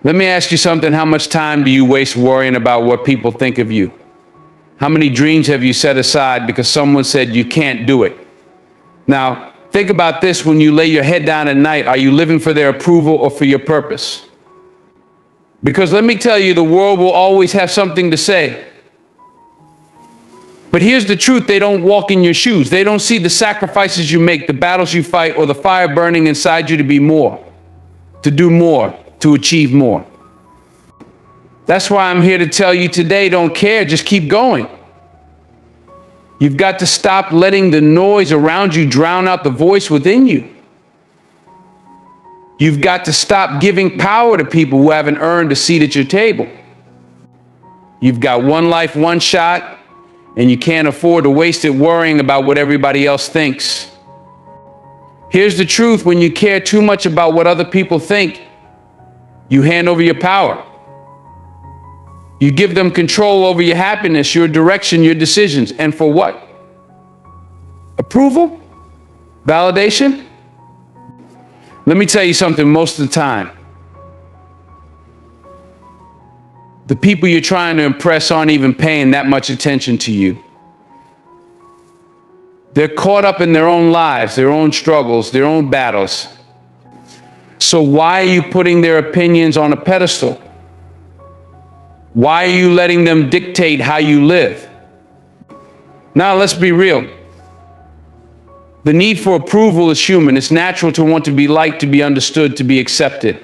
Let me ask you something. How much time do you waste worrying about what people think of you? How many dreams have you set aside because someone said you can't do it? Now, think about this when you lay your head down at night. Are you living for their approval or for your purpose? Because let me tell you, the world will always have something to say. But here's the truth, they don't walk in your shoes. They don't see the sacrifices you make, the battles you fight, or the fire burning inside you to be more, to do more, to achieve more. That's why I'm here to tell you today, don't care, just keep going. You've got to stop letting the noise around you drown out the voice within you. You've got to stop giving power to people who haven't earned a seat at your table. You've got one life, one shot, and you can't afford to waste it worrying about what everybody else thinks. Here's the truth, when you care too much about what other people think, you hand over your power. You give them control over your happiness, your direction, your decisions. And for what? Approval? Validation? Let me tell you something, most of the time, the people you're trying to impress aren't even paying that much attention to you. They're caught up in their own lives, their own struggles, their own battles. So why are you putting their opinions on a pedestal? Why are you letting them dictate how you live? Now, let's be real. The need for approval is human. It's natural to want to be liked, to be understood, to be accepted.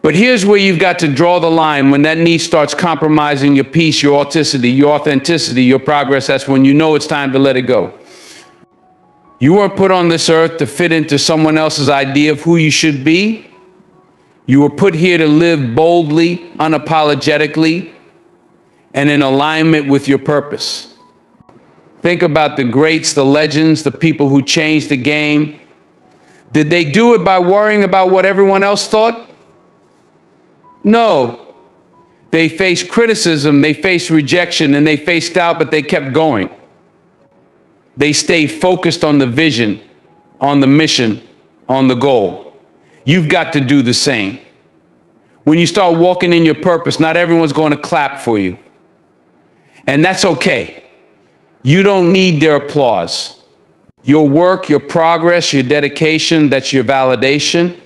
But here's where you've got to draw the line. When that need starts compromising your peace, your authenticity, your progress, that's when you know it's time to let it go. You weren't put on this earth to fit into someone else's idea of who you should be. You were put here to live boldly, unapologetically, and in alignment with your purpose. Think about the greats, the legends, the people who changed the game. Did they do it by worrying about what everyone else thought? No. They faced criticism, they faced rejection, and they faced doubt, but they kept going. They stayed focused on the vision, on the mission, on the goal. You've got to do the same. When you start walking in your purpose, not everyone's going to clap for you. And that's okay. You don't need their applause. Your work, your progress, your dedication, that's your validation.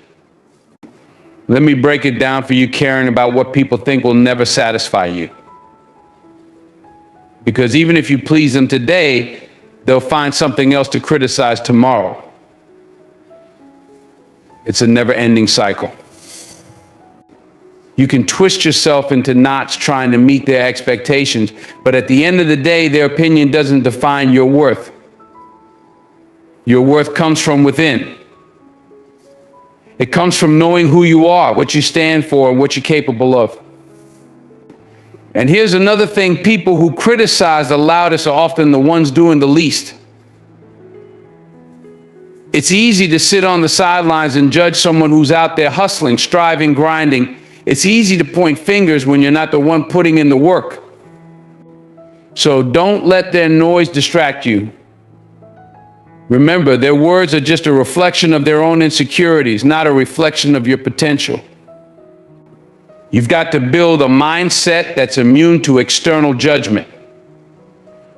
Let me break it down for you. Caring about what people think will never satisfy you. Because even if you please them today, they'll find something else to criticize tomorrow. It's a never-ending cycle. You can twist yourself into knots trying to meet their expectations, but at the end of the day, their opinion doesn't define your worth. Your worth comes from within. It comes from knowing who you are, what you stand for, and what you're capable of. And here's another thing, people who criticize the loudest are often the ones doing the least. It's easy to sit on the sidelines and judge someone who's out there hustling, striving, grinding. It's easy to point fingers when you're not the one putting in the work. So don't let their noise distract you. Remember, their words are just a reflection of their own insecurities, not a reflection of your potential. You've got to build a mindset that's immune to external judgment.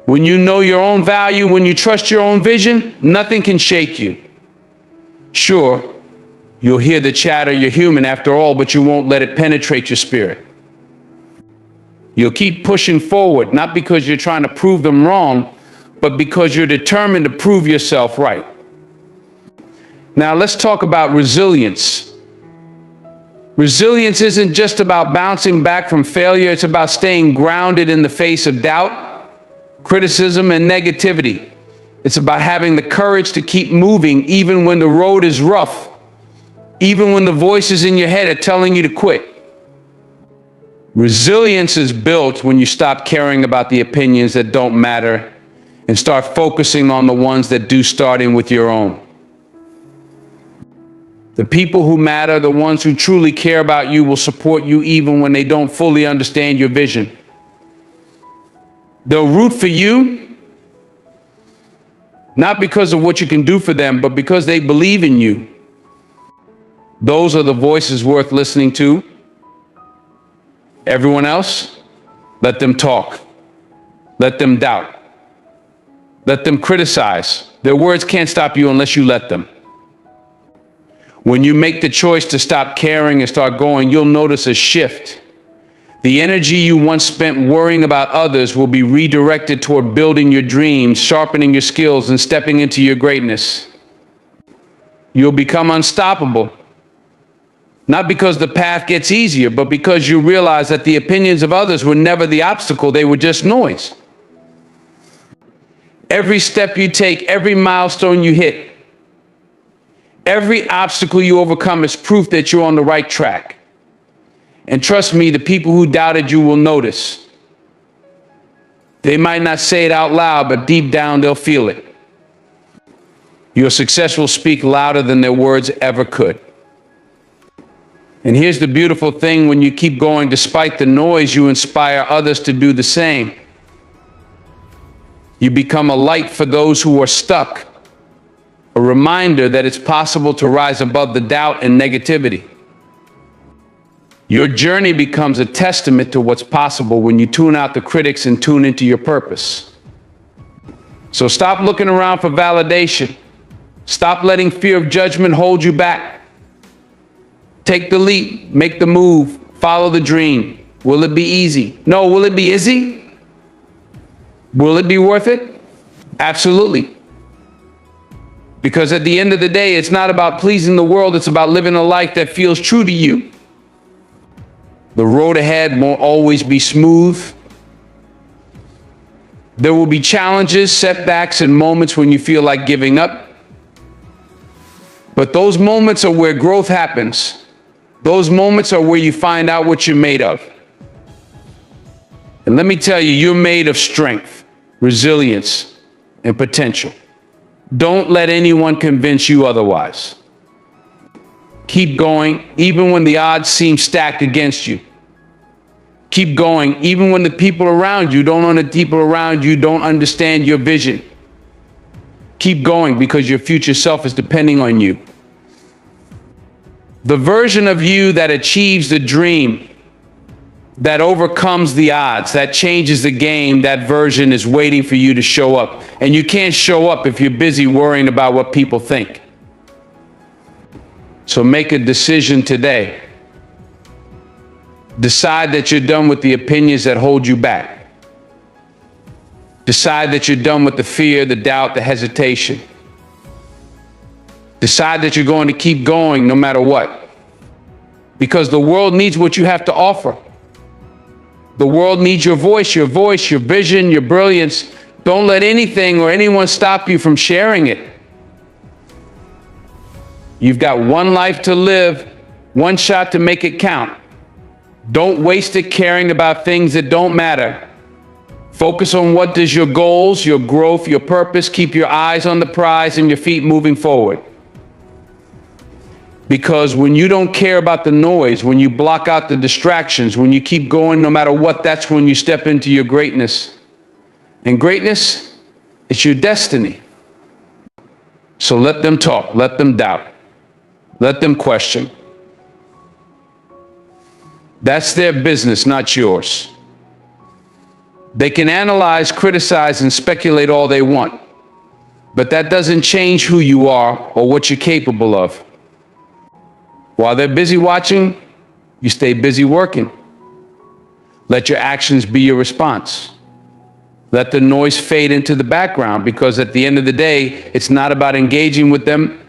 When you know your own value, when you trust your own vision, nothing can shake you. Sure, you'll hear the chatter, you're human after all, but you won't let it penetrate your spirit. You'll keep pushing forward, not because you're trying to prove them wrong, but because you're determined to prove yourself right. Now let's talk about resilience. Resilience isn't just about bouncing back from failure, it's about staying grounded in the face of doubt, criticism, and negativity. It's about having the courage to keep moving even when the road is rough, even when the voices in your head are telling you to quit. Resilience is built when you stop caring about the opinions that don't matter and start focusing on the ones that do, starting with your own. The people who matter, the ones who truly care about you, will support you even when they don't fully understand your vision. They'll root for you, not because of what you can do for them, but because they believe in you. Those are the voices worth listening to. Everyone else, let them talk. Let them doubt. Let them criticize. Their words can't stop you unless you let them. When you make the choice to stop caring and start going, you'll notice a shift. The energy you once spent worrying about others will be redirected toward building your dreams, sharpening your skills, and stepping into your greatness. You'll become unstoppable. Not because the path gets easier, but because you realize that the opinions of others were never the obstacle, they were just noise. Every step you take, every milestone you hit, every obstacle you overcome is proof that you're on the right track. And trust me, the people who doubted you will notice. They might not say it out loud, but deep down they'll feel it. Your success will speak louder than their words ever could. And here's the beautiful thing: when you keep going despite the noise, you inspire others to do the same. You become a light for those who are stuck, a reminder that it's possible to rise above the doubt and negativity. Your journey becomes a testament to what's possible when you tune out the critics and tune into your purpose. So stop looking around for validation. Stop letting fear of judgment hold you back. Take the leap, make the move, follow the dream. Will it be easy? No. Will it be easy? Will it be worth it? Absolutely. Because at the end of the day, it's not about pleasing the world, it's about living a life that feels true to you. The road ahead won't always be smooth. There will be challenges, setbacks, and moments when you feel like giving up. But those moments are where growth happens. Those moments are where you find out what you're made of. And let me tell you, you're made of strength, resilience, and potential. Don't let anyone convince you otherwise. Keep going, even when the odds seem stacked against you. Keep going, even when the people around you don't understand your vision. Keep going, because your future self is depending on you. The version of you that achieves the dream, that overcomes the odds, that changes the game, that version is waiting for you to show up. And you can't show up if you're busy worrying about what people think. So make a decision today. Decide that you're done with the opinions that hold you back. Decide that you're done with the fear, the doubt, the hesitation. Decide that you're going to keep going no matter what. Because the world needs what you have to offer. The world needs your voice, your vision, your brilliance. Don't let anything or anyone stop you from sharing it. You've got one life to live, one shot to make it count. Don't waste it caring about things that don't matter. Focus on what does your goals, your growth, your purpose. Keep your eyes on the prize and your feet moving forward. Because when you don't care about the noise, when you block out the distractions, when you keep going no matter what, that's when you step into your greatness. And greatness, it's your destiny. So let them talk, let them doubt, let them question. That's their business, not yours. They can analyze, criticize, and speculate all they want, but that doesn't change who you are or what you're capable of. While they're busy watching, you stay busy working. Let your actions be your response. Let the noise fade into the background, because at the end of the day, it's not about engaging with them.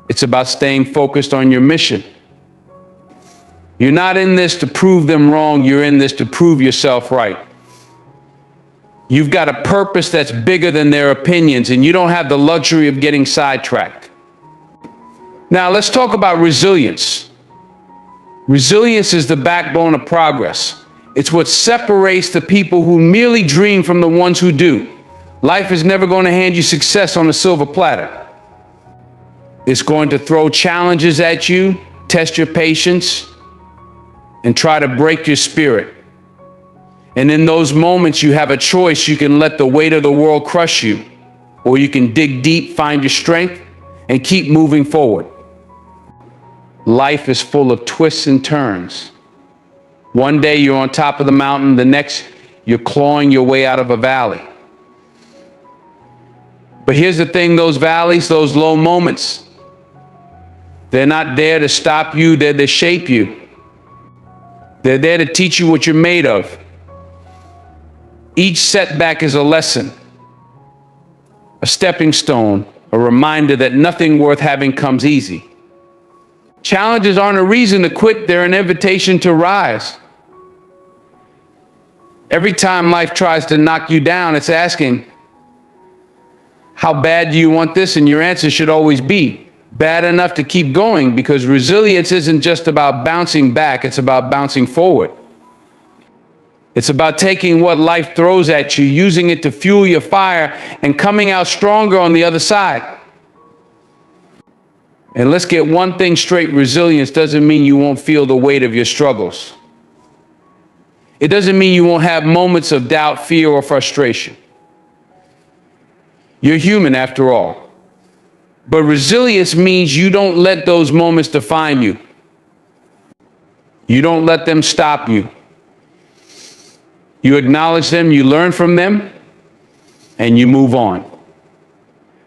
It's about staying focused on your mission. You're not in this to prove them wrong. You're in this to prove yourself right. You've got a purpose that's bigger than their opinions, and you don't have the luxury of getting sidetracked. Now, let's talk about resilience. Resilience is the backbone of progress. It's what separates the people who merely dream from the ones who do. Life is never going to hand you success on a silver platter. It's going to throw challenges at you, test your patience, and try to break your spirit. And in those moments, you have a choice. You can let the weight of the world crush you, or you can dig deep, find your strength, and keep moving forward. Life is full of twists and turns. One day you're on top of the mountain, the next you're clawing your way out of a valley. But here's the thing, those valleys, those low moments, they're not there to stop you, they're to shape you. They're there to teach you what you're made of. Each setback is a lesson, a stepping stone, a reminder that nothing worth having comes easy. Challenges aren't a reason to quit, they're an invitation to rise. Every time life tries to knock you down, it's asking, how bad do you want this? And your answer should always be, bad enough to keep going, because resilience isn't just about bouncing back, it's about bouncing forward. It's about taking what life throws at you, using it to fuel your fire, and coming out stronger on the other side. And let's get one thing straight, resilience doesn't mean you won't feel the weight of your struggles. It doesn't mean you won't have moments of doubt, fear, or frustration. You're human after all. But resilience means you don't let those moments define you. You don't let them stop you. You acknowledge them, you learn from them, and you move on.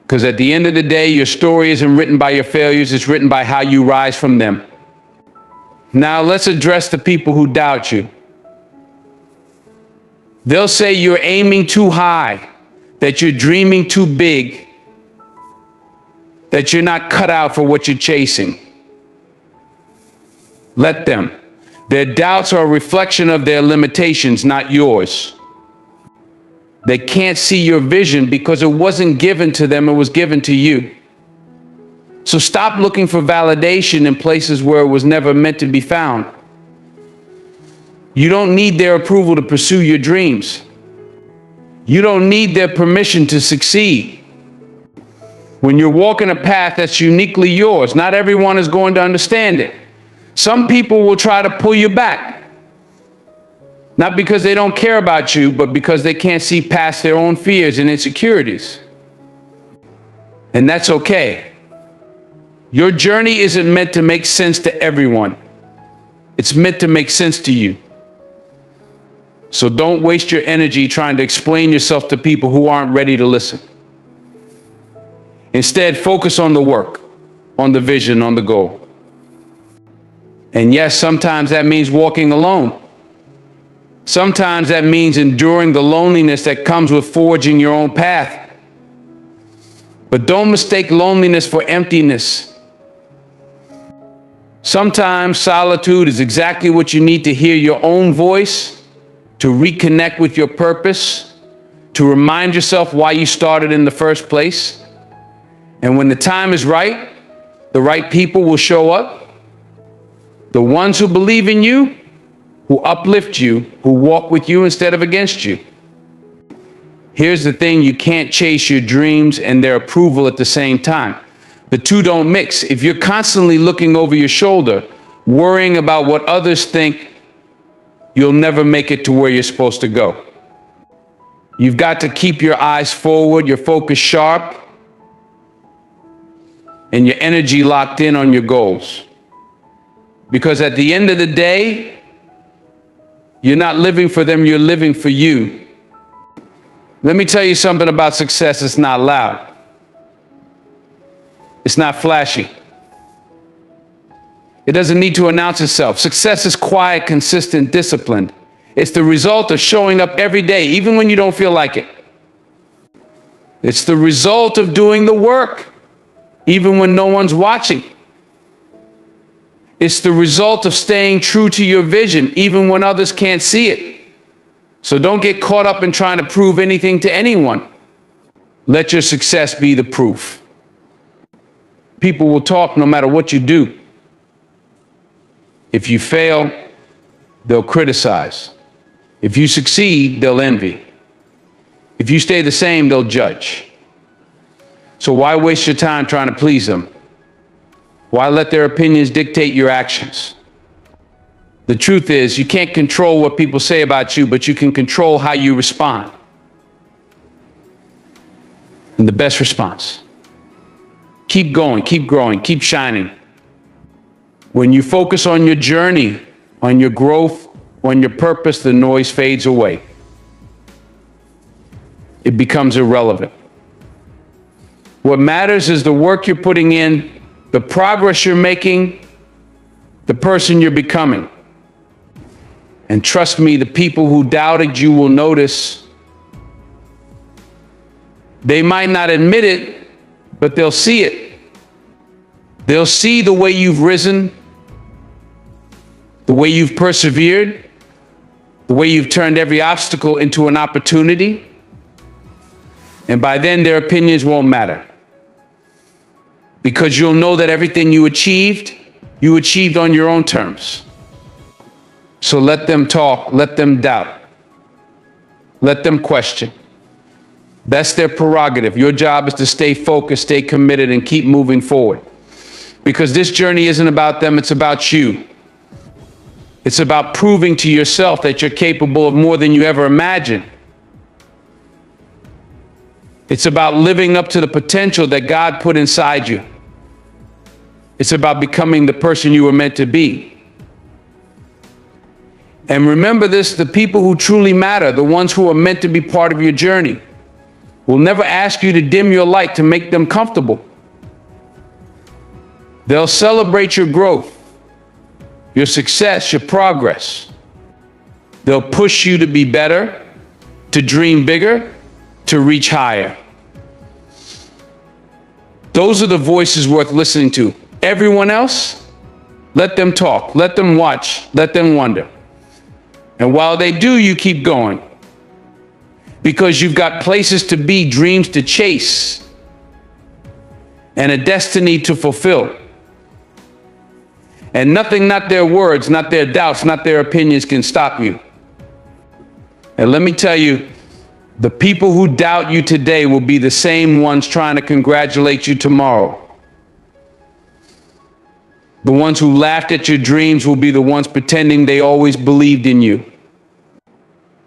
Because at the end of the day, your story isn't written by your failures, it's written by how you rise from them. Now let's address the people who doubt you. They'll say you're aiming too high, that you're dreaming too big, that you're not cut out for what you're chasing. Let them. Their doubts are a reflection of their limitations, not yours. They can't see your vision because it wasn't given to them, it was given to you. So stop looking for validation in places where it was never meant to be found. You don't need their approval to pursue your dreams. You don't need their permission to succeed. When you're walking a path that's uniquely yours, not everyone is going to understand it. Some people will try to pull you back. Not because they don't care about you, but because they can't see past their own fears and insecurities. And that's okay. Your journey isn't meant to make sense to everyone. It's meant to make sense to you. So don't waste your energy trying to explain yourself to people who aren't ready to listen. Instead, focus on the work, on the vision, on the goal. And yes, sometimes that means walking alone. Sometimes that means enduring the loneliness that comes with forging your own path. But don't mistake loneliness for emptiness. Sometimes solitude is exactly what you need to hear your own voice, to reconnect with your purpose, to remind yourself why you started in the first place. And when the time is right, the right people will show up. The ones who believe in you, who uplift you, who walk with you instead of against you. Here's the thing, you can't chase your dreams and their approval at the same time. The two don't mix. If you're constantly looking over your shoulder, worrying about what others think, you'll never make it to where you're supposed to go. You've got to keep your eyes forward, your focus sharp, and your energy locked in on your goals. Because at the end of the day, you're not living for them, you're living for you. Let me tell you something about success. It's not loud. It's not flashy. It doesn't need to announce itself. Success is quiet, consistent, disciplined. It's the result of showing up every day, even when you don't feel like it. It's the result of doing the work, even when no one's watching. It's the result of staying true to your vision, even when others can't see it. So don't get caught up in trying to prove anything to anyone. Let your success be the proof. People will talk no matter what you do. If you fail, they'll criticize. If you succeed, they'll envy. If you stay the same, they'll judge. So why waste your time trying to please them? Why let their opinions dictate your actions? The truth is, you can't control what people say about you, but you can control how you respond. And the best response. Keep going, keep growing, keep shining. When you focus on your journey, on your growth, when your purpose, the noise fades away. It becomes irrelevant. What matters is the work you're putting in, the progress you're making, the person you're becoming. And trust me, the people who doubted you will notice. They might not admit it, but they'll see it. They'll see the way you've risen, the way you've persevered, the way you've turned every obstacle into an opportunity. And by then, their opinions won't matter. Because you'll know that everything you achieved on your own terms. So let them talk, let them doubt, let them question. That's their prerogative. Your job is to stay focused, stay committed, and keep moving forward. Because this journey isn't about them, it's about you. It's about proving to yourself that you're capable of more than you ever imagined. It's about living up to the potential that God put inside you. It's about becoming the person you were meant to be. And remember this, the people who truly matter, the ones who are meant to be part of your journey, will never ask you to dim your light to make them comfortable. They'll celebrate your growth, your success, your progress. They'll push you to be better, to dream bigger, to reach higher. Those are the voices worth listening to. Everyone else, let them talk, let them watch, let them wonder. And while they do, you keep going. Because you've got places to be, dreams to chase, and a destiny to fulfill. And nothing, not their words, not their doubts, not their opinions can stop you. And let me tell you, the people who doubt you today will be the same ones trying to congratulate you tomorrow. The ones who laughed at your dreams will be the ones pretending they always believed in you.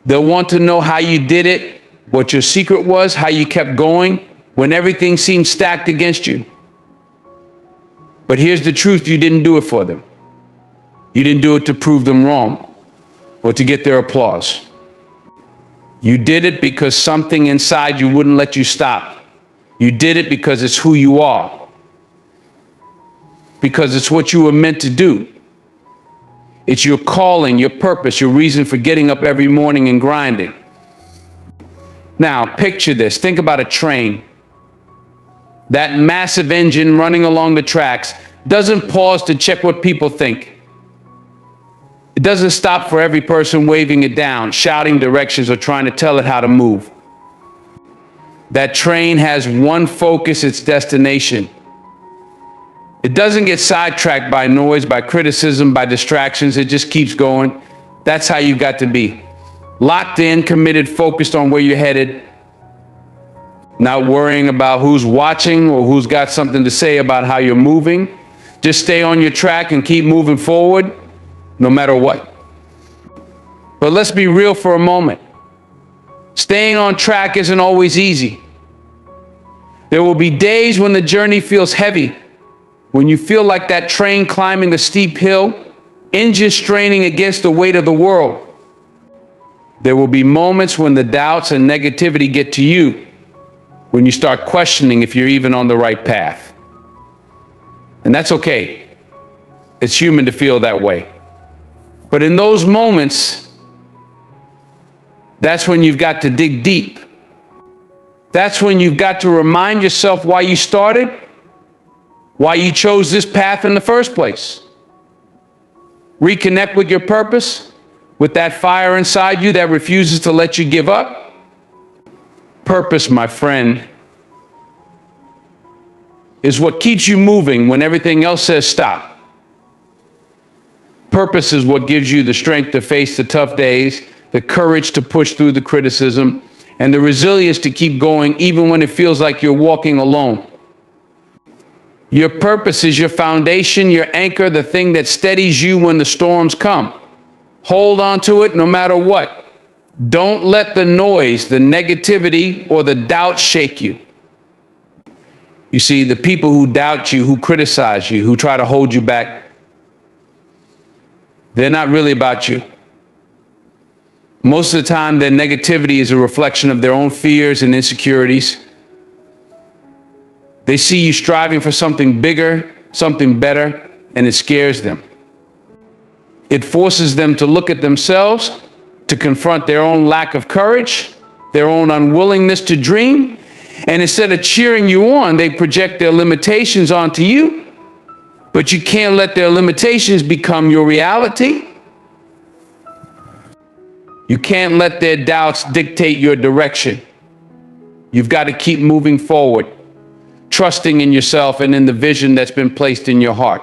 They'll want to know how you did it, what your secret was, how you kept going when everything seemed stacked against you. But here's the truth, you didn't do it for them. You didn't do it to prove them wrong or to get their applause. You did it because something inside you wouldn't let you stop. You did it because it's who you are. Because it's what you were meant to do. It's your calling, your purpose, your reason for getting up every morning and grinding. Now, picture this. Think about a train. That massive engine running along the tracks doesn't pause to check what people think. It doesn't stop for every person waving it down, shouting directions, or trying to tell it how to move. That train has one focus, its destination. It doesn't get sidetracked by noise, by criticism, by distractions. It just keeps going. That's how you've got to be. Locked in, committed, focused on where you're headed. Not worrying about who's watching or who's got something to say about how you're moving. Just stay on your track and keep moving forward, no matter what. But let's be real for a moment. Staying on track isn't always easy. There will be days when the journey feels heavy, when you feel like that train climbing a steep hill, engine straining against the weight of the world. There will be moments when the doubts and negativity get to you, when you start questioning if you're even on the right path. And that's okay. It's human to feel that way. But in those moments, that's when you've got to dig deep. That's when you've got to remind yourself why you started, why you chose this path in the first place. Reconnect with your purpose, with that fire inside you that refuses to let you give up. Purpose, my friend, is what keeps you moving when everything else says stop. Purpose is what gives you the strength to face the tough days, the courage to push through the criticism, and the resilience to keep going even when it feels like you're walking alone. Your purpose is your foundation, your anchor, the thing that steadies you when the storms come. Hold on to it no matter what. Don't let the noise, the negativity, or the doubt shake you. You see, the people who doubt you, who criticize you, who try to hold you back, they're not really about you. Most of the time, their negativity is a reflection of their own fears and insecurities. They see you striving for something bigger, something better, and it scares them. It forces them to look at themselves, to confront their own lack of courage, their own unwillingness to dream, and instead of cheering you on, they project their limitations onto you. But you can't let their limitations become your reality. You can't let their doubts dictate your direction. You've got to keep moving forward, trusting in yourself and in the vision that's been placed in your heart.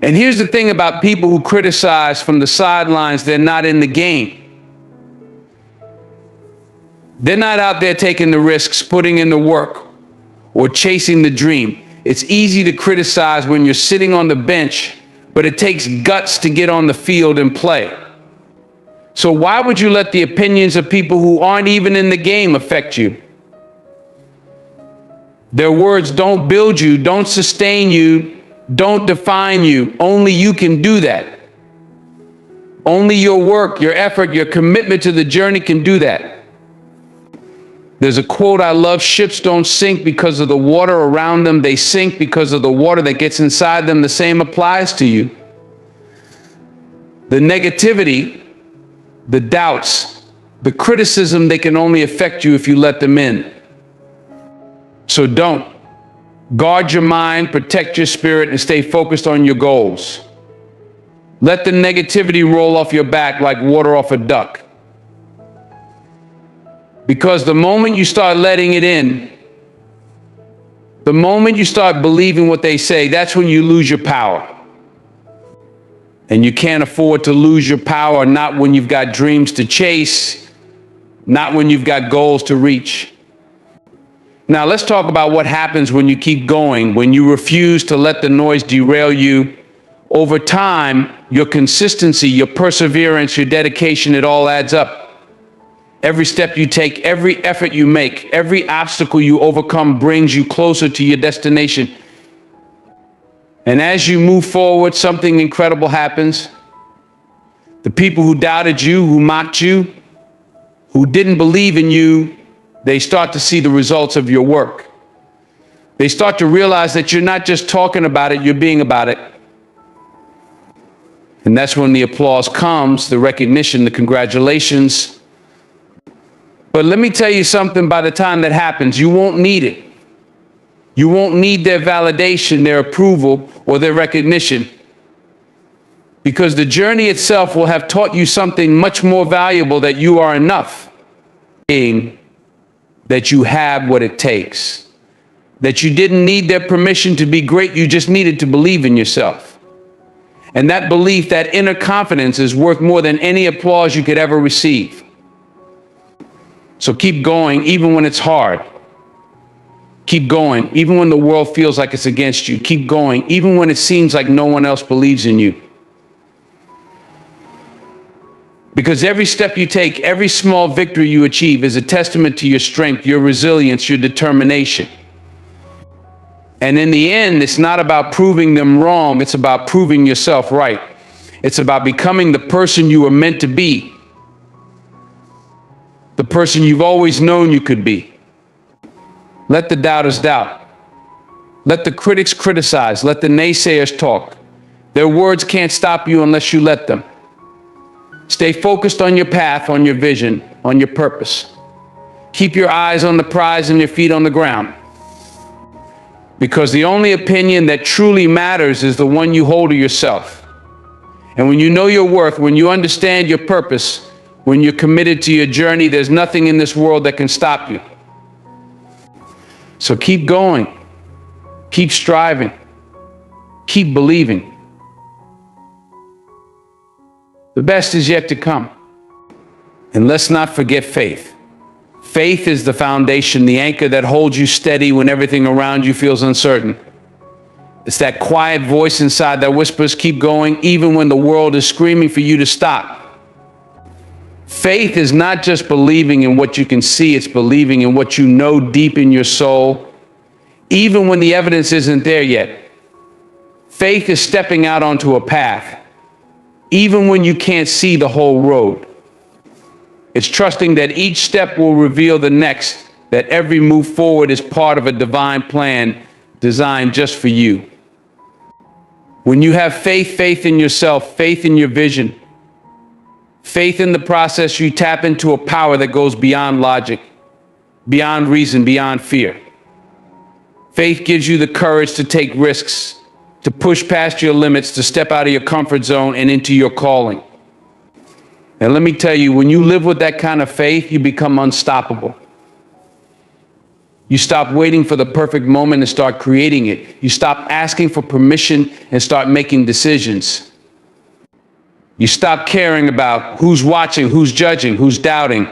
And here's the thing about people who criticize from the sidelines: they're not in the game. They're not out there taking the risks, putting in the work, or chasing the dream. It's easy to criticize when you're sitting on the bench, but it takes guts to get on the field and play. So why would you let the opinions of people who aren't even in the game affect you? Their words don't build you, don't sustain you, don't define you. Only you can do that. Only your work, your effort, your commitment to the journey can do that. There's a quote I love: ships don't sink because of the water around them, they sink because of the water that gets inside them. The same applies to you. The negativity, the doubts, the criticism, they can only affect you if you let them in. So don't. Guard your mind, protect your spirit, and stay focused on your goals. Let the negativity roll off your back like water off a duck. Because the moment you start letting it in, the moment you start believing what they say, that's when you lose your power. And you can't afford to lose your power, not when you've got dreams to chase, not when you've got goals to reach. Now let's talk about what happens when you keep going, when you refuse to let the noise derail you. Over time, your consistency, your perseverance, your dedication, it all adds up. Every step you take, every effort you make, every obstacle you overcome brings you closer to your destination. And as you move forward, something incredible happens. The people who doubted you, who mocked you, who didn't believe in you, they start to see the results of your work. They start to realize that you're not just talking about it, you're being about it. And that's when the applause comes, the recognition, the congratulations. But let me tell you something, by the time that happens, you won't need it. You won't need their validation, their approval, or their recognition. Because the journey itself will have taught you something much more valuable: that you are enough. That you have what it takes. That you didn't need their permission to be great, you just needed to believe in yourself. And that belief, that inner confidence, is worth more than any applause you could ever receive. So keep going, even when it's hard. Keep going, even when the world feels like it's against you. Keep going, even when it seems like no one else believes in you. Because every step you take, every small victory you achieve is a testament to your strength, your resilience, your determination. And in the end, it's not about proving them wrong, it's about proving yourself right. It's about becoming the person you were meant to be. The person you've always known you could be. Let the doubters doubt. Let the critics criticize. Let the naysayers talk. Their words can't stop you unless you let them. Stay focused on your path, on your vision, on your purpose. Keep your eyes on the prize and your feet on the ground. Because the only opinion that truly matters is the one you hold of yourself. And when you know your worth, when you understand your purpose, when you're committed to your journey, there's nothing in this world that can stop you. So keep going, keep striving, keep believing. The best is yet to come. And let's not forget faith. Faith is the foundation, the anchor that holds you steady when everything around you feels uncertain. It's that quiet voice inside that whispers, keep going, even when the world is screaming for you to stop. Faith is not just believing in what you can see, it's believing in what you know deep in your soul, even when the evidence isn't there yet. Faith is stepping out onto a path, even when you can't see the whole road. It's trusting that each step will reveal the next, that every move forward is part of a divine plan designed just for you. When you have faith in yourself, faith in your vision, faith in the process, you tap into a power that goes beyond logic, beyond reason, beyond fear. Faith gives you the courage to take risks, to push past your limits, to step out of your comfort zone and into your calling. And let me tell you, when you live with that kind of faith, you become unstoppable. You stop waiting for the perfect moment and start creating it. You stop asking for permission and start making decisions. You stop caring about who's watching, who's judging, who's doubting,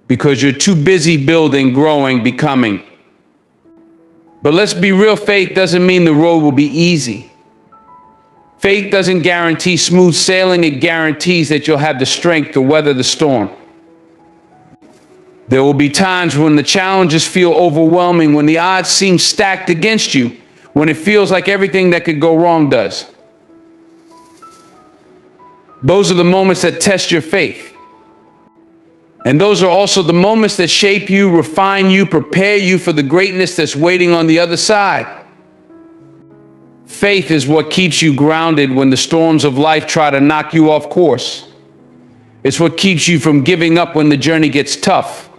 because you're too busy building, growing, becoming. But let's be real, faith doesn't mean the road will be easy. Faith doesn't guarantee smooth sailing, it guarantees that you'll have the strength to weather the storm. There will be times when the challenges feel overwhelming, when the odds seem stacked against you, when it feels like everything that could go wrong does. Those are the moments that test your faith. And those are also the moments that shape you, refine you, prepare you for the greatness that's waiting on the other side. Faith is what keeps you grounded when the storms of life try to knock you off course. It's what keeps you from giving up when the journey gets tough.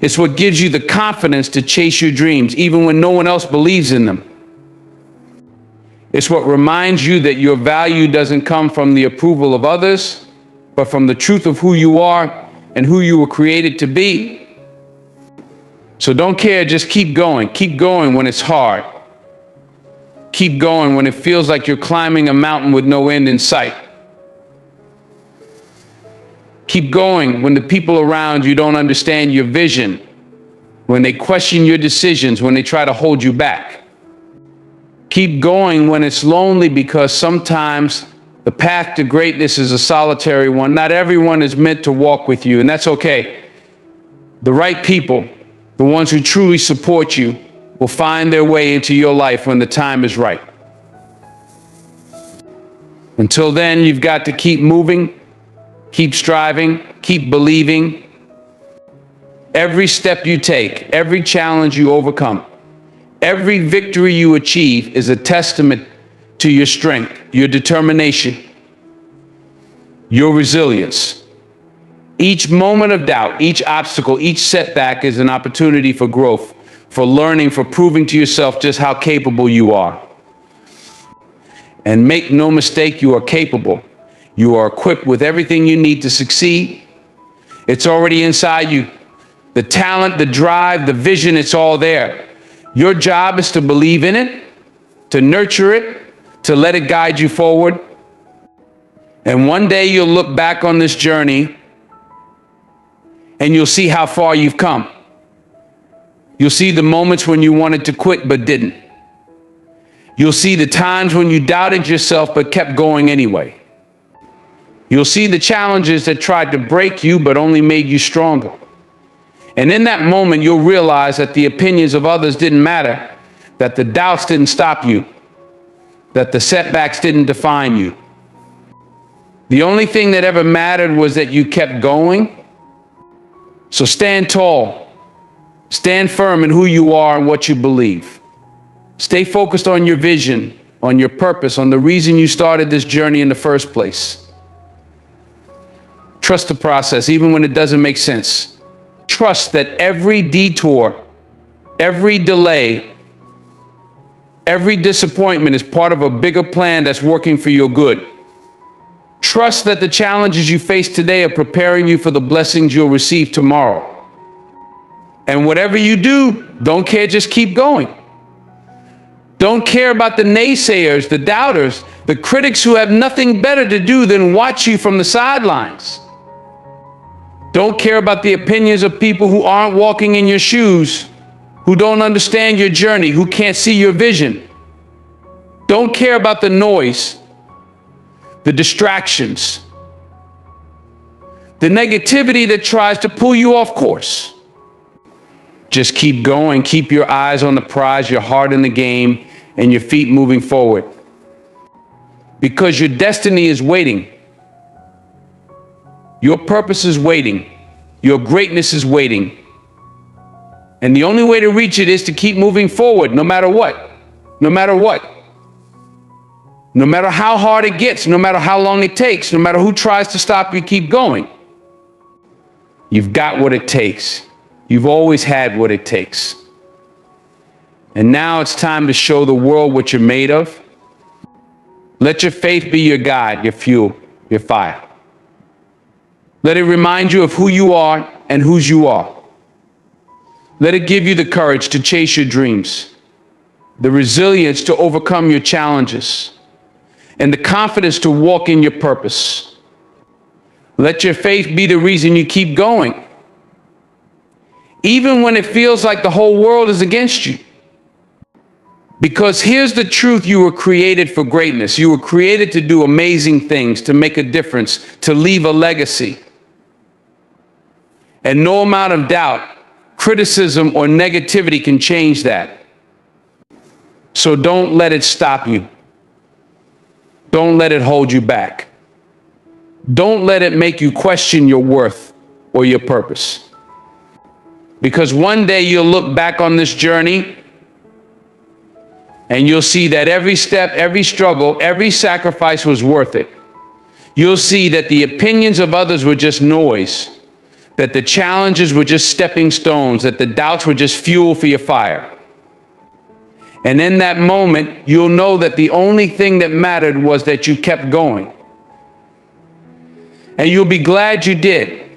It's what gives you the confidence to chase your dreams, even when no one else believes in them. It's what reminds you that your value doesn't come from the approval of others, but from the truth of who you are and who you were created to be. So don't care, just keep going. Keep going when it's hard. Keep going when it feels like you're climbing a mountain with no end in sight. Keep going when the people around you don't understand your vision, when they question your decisions, when they try to hold you back. Keep going when it's lonely, because sometimes the path to greatness is a solitary one. Not everyone is meant to walk with you, and that's okay. The right people, the ones who truly support you, will find their way into your life when the time is right. Until then, you've got to keep moving, keep striving, keep believing. Every step you take, every challenge you overcome, every victory you achieve is a testament to your strength, your determination, your resilience. Each moment of doubt, each obstacle, each setback is an opportunity for growth, for learning, for proving to yourself just how capable you are. And make no mistake, you are capable. You are equipped with everything you need to succeed. It's already inside you. The talent, the drive, the vision, it's all there. Your job is to believe in it, to nurture it, to let it guide you forward. And one day you'll look back on this journey and you'll see how far you've come. You'll see the moments when you wanted to quit but didn't. You'll see the times when you doubted yourself but kept going anyway. You'll see the challenges that tried to break you but only made you stronger. And in that moment, you'll realize that the opinions of others didn't matter, that the doubts didn't stop you, that the setbacks didn't define you. The only thing that ever mattered was that you kept going. So stand tall, stand firm in who you are and what you believe. Stay focused on your vision, on your purpose, on the reason you started this journey in the first place. Trust the process, even when it doesn't make sense. Trust that every detour, every delay, every disappointment is part of a bigger plan that's working for your good. Trust that the challenges you face today are preparing you for the blessings you'll receive tomorrow. And whatever you do, don't care, just keep going. Don't care about the naysayers, the doubters, the critics who have nothing better to do than watch you from the sidelines. Don't care about the opinions of people who aren't walking in your shoes, who don't understand your journey, who can't see your vision. Don't care about the noise, the distractions, the negativity that tries to pull you off course. Just keep going. Keep your eyes on the prize, your heart in the game, and your feet moving forward. Because your destiny is waiting. Your purpose is waiting. Your greatness is waiting. And the only way to reach it is to keep moving forward, no matter what. No matter what. No matter how hard it gets, no matter how long it takes, no matter who tries to stop you, keep going. You've got what it takes. You've always had what it takes. And now it's time to show the world what you're made of. Let your faith be your guide, your fuel, your fire. Let it remind you of who you are and whose you are. Let it give you the courage to chase your dreams, the resilience to overcome your challenges, and the confidence to walk in your purpose. Let your faith be the reason you keep going, even when it feels like the whole world is against you. Because here's the truth: you were created for greatness. You were created to do amazing things, to make a difference, to leave a legacy. And no amount of doubt, criticism, or negativity can change that. So don't let it stop you. Don't let it hold you back. Don't let it make you question your worth or your purpose. Because one day you'll look back on this journey and you'll see that every step, every struggle, every sacrifice was worth it. You'll see that the opinions of others were just noise, that the challenges were just stepping stones, that the doubts were just fuel for your fire. And in that moment, you'll know that the only thing that mattered was that you kept going. And you'll be glad you did.